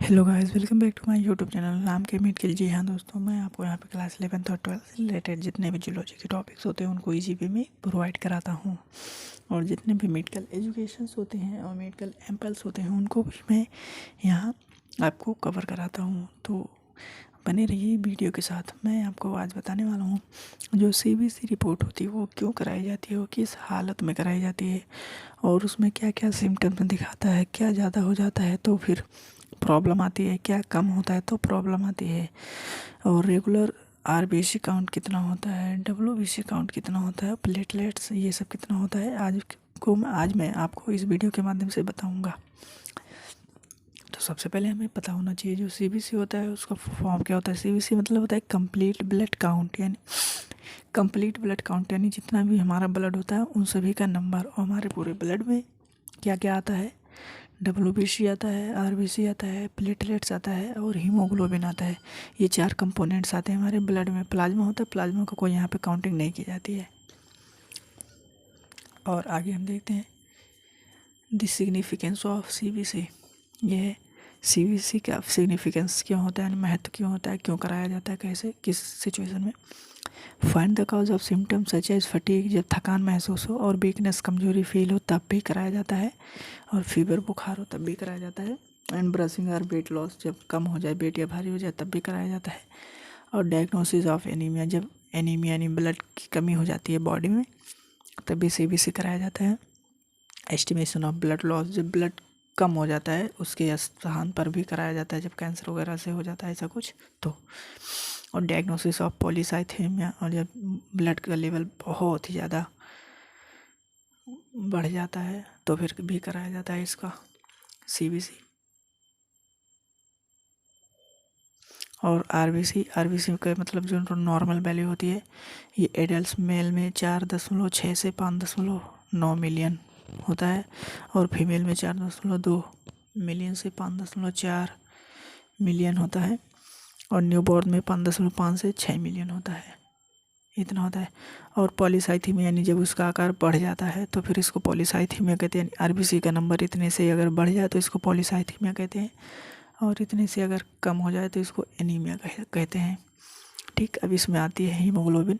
Hello guys, welcome back to my YouTube channel नाम के meet के। जी हाँ दोस्तों, मैं आपको यहाँ पे क्लास 11th और 12th से रिलेटेड जितने भी जूलॉजी के टॉपिक्स होते हैं उनको इजी वे में प्रोवाइड कराता हूँ। और जितने भी मेडिकल एजुकेशंस होते हैं और मेडिकल एम्पल्स होते हैं उनको भी मैं यहाँ आपको कवर कराता हूँ। तो बने रहिए वीडियो के साथ। मैं आपको आज बताने वाला हूँ जो CBC रिपोर्ट होती है वो क्यों कराई जाती है, वो किस हालत में कराई जाती है और उसमें क्या क्या सिम्टम्स दिखाता है, क्या ज़्यादा हो जाता है तो फिर प्रॉब्लम आती है, क्या कम होता है तो प्रॉब्लम आती है, और रेगुलर RBC काउंट कितना होता है, WBC काउंट कितना होता है, प्लेटलेट्स ये सब कितना होता है, आज मैं आपको इस वीडियो के माध्यम से बताऊंगा। तो सबसे पहले हमें पता होना चाहिए जो CBC होता है उसका फॉर्म क्या होता है। CBC मतलब होता है कंप्लीट ब्लड काउंट, यानी कंप्लीट ब्लड काउंट यानी जितना भी हमारा ब्लड होता है उन सभी का नंबर। और हमारे पूरे ब्लड में क्या क्या आता है, WBC आता है, RBC आता है, प्लेटलेट्स आता है और हीमोग्लोबिन आता है। ये 4 कंपोनेंट्स आते हैं हमारे ब्लड में। प्लाज्मा होता है, प्लाज्मा को कोई यहाँ पे काउंटिंग नहीं की जाती है। और आगे हम देखते हैं द सिग्निफिकेंस ऑफ CBC। ये है CBC का सिग्निफिकेंस क्यों होता है, महत्व क्यों होता है, क्यों कराया जाता है, कैसे, किस सिचुएशन में। Find the cause of symptoms such as fatigue, जब थकान महसूस हो और वीकनेस कमजोरी फील हो तब भी कराया जाता है। और फीवर बुखार हो तब भी कराया जाता है। एंड ब्रशिंग और वेट लॉस, जब कम हो जाए, वेट या भारी हो जाए तब भी कराया जाता है। और डायग्नोसिस ऑफ एनीमिया, जब एनीमिया यानी ब्लड की कमी हो जाती है बॉडी में तब भी CBC कराया जाता है। एस्टिमेशन ऑफ ब्लड लॉस, जब ब्लड कम हो जाता है उसके स्थान पर भी कराया जाता है, जब कैंसर वगैरह से हो जाता है ऐसा कुछ तो। और डायग्नोसिस ऑफ पॉलीसाइथेमिया, और जब ब्लड का लेवल बहुत ही ज़्यादा बढ़ जाता है तो फिर भी कराया जाता है इसका CBC। और RBC का मतलब जो नॉर्मल वैल्यू होती है, ये एडल्ट मेल में 4.6 से 5.9 मिलियन होता है और फीमेल में 4.2 मिलियन से 5.4 मिलियन होता है। और न्यूबॉर्न में 5.5 से 6 मिलियन होता है, इतना होता है। और पॉलीसाइथीमिया यानी जब उसका आकार बढ़ जाता है तो फिर इसको पॉलीसाइथीमिया कहते हैं। RBC का नंबर इतने से अगर बढ़ जाए तो इसको पॉलीसाइथीमिया कहते हैं, और इतने से अगर कम हो जाए तो इसको एनीमिया कहते हैं। ठीक, अब इसमें आती है हीमोग्लोबिन।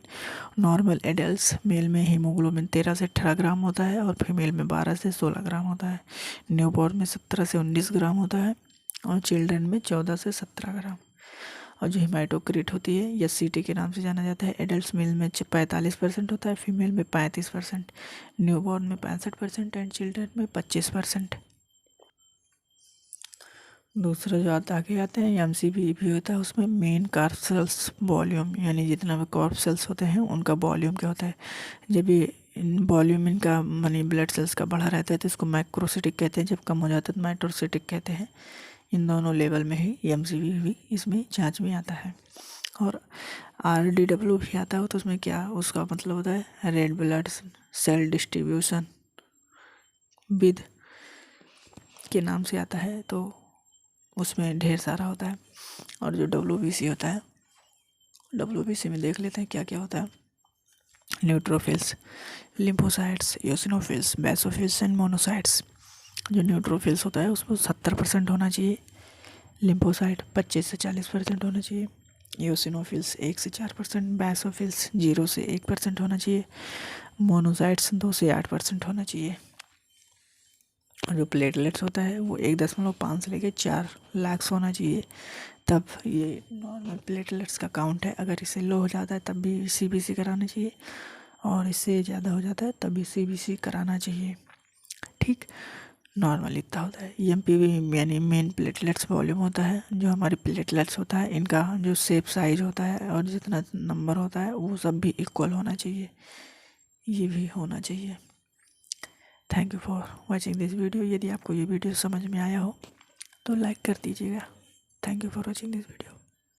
नॉर्मल एडल्ट्स मेल में हीमोग्लोबिन 13 से 18 ग्राम होता है और फीमेल में 12 से 16 ग्राम होता है। न्यूबॉर्न में 17 से 19 ग्राम होता है और चिल्ड्रन में 14 से 17 ग्राम। और जो हिमाटोक्रिट होती है या CT के नाम से जाना जाता है, एडल्ट मेल में 45% होता है, फीमेल में 35%, न्यूबॉर्न में 65% एंड चिल्ड्रन में 25%। दूसरा जो आगे आते हैं MCV भी होता है, उसमें मेन कार्ब सेल्स वॉल्यूम, यानी जितना भी कार्ब सेल्स होते हैं उनका वॉल्यूम क्या होता है। जब ये वॉल्यूम इनका मनी ब्लड सेल्स का बढ़ा रहता है तो इसको मैक्रोसिटिक कहते हैं, जब कम हो जाता है तो माइक्रोसिटिक कहते हैं। इन दोनों लेवल में ही MCV भी इसमें जांच में आता है। और RDW भी आता है तो उसमें क्या उसका मतलब होता है red blood cell distribution with के नाम से आता है, तो उसमें ढेर सारा होता है। और जो WBC होता है, WBC में देख लेते हैं क्या क्या होता है। Neutrophils, lymphocytes, eosinophils, basophils and monocytes. जो न्यूट्रोफिल्स होता है उसमें 70% होना चाहिए, लिम्फोसाइट 25 से 40% होना चाहिए, एओसिनोफिल्स 1 से 4%, बेसोफिल्स 0 से 1% होना चाहिए, मोनोसाइट्स 2 से 8% होना चाहिए। और जो प्लेटलेट्स होता है वो 1.5 से लेकर 4 लाख होना चाहिए, तब ये नॉर्मल प्लेटलेट्स का काउंट है। अगर इससे लो हो जाता है तब भी CBC कराना चाहिए, और इससे ज़्यादा हो जाता है तब भी CBC कराना चाहिए। ठीक, नॉर्मल इतना होता है। MPV यानी मेन प्लेटलेट्स वॉल्यूम होता है। जो हमारे प्लेटलेट्स होता है इनका जो शेप साइज होता है और जितना नंबर होता है वो सब भी इक्वल होना चाहिए, ये भी होना चाहिए। Thank you for watching this video. यदि आपको ये वीडियो समझ में आया हो तो लाइक कर दीजिएगा। Thank you for watching this video.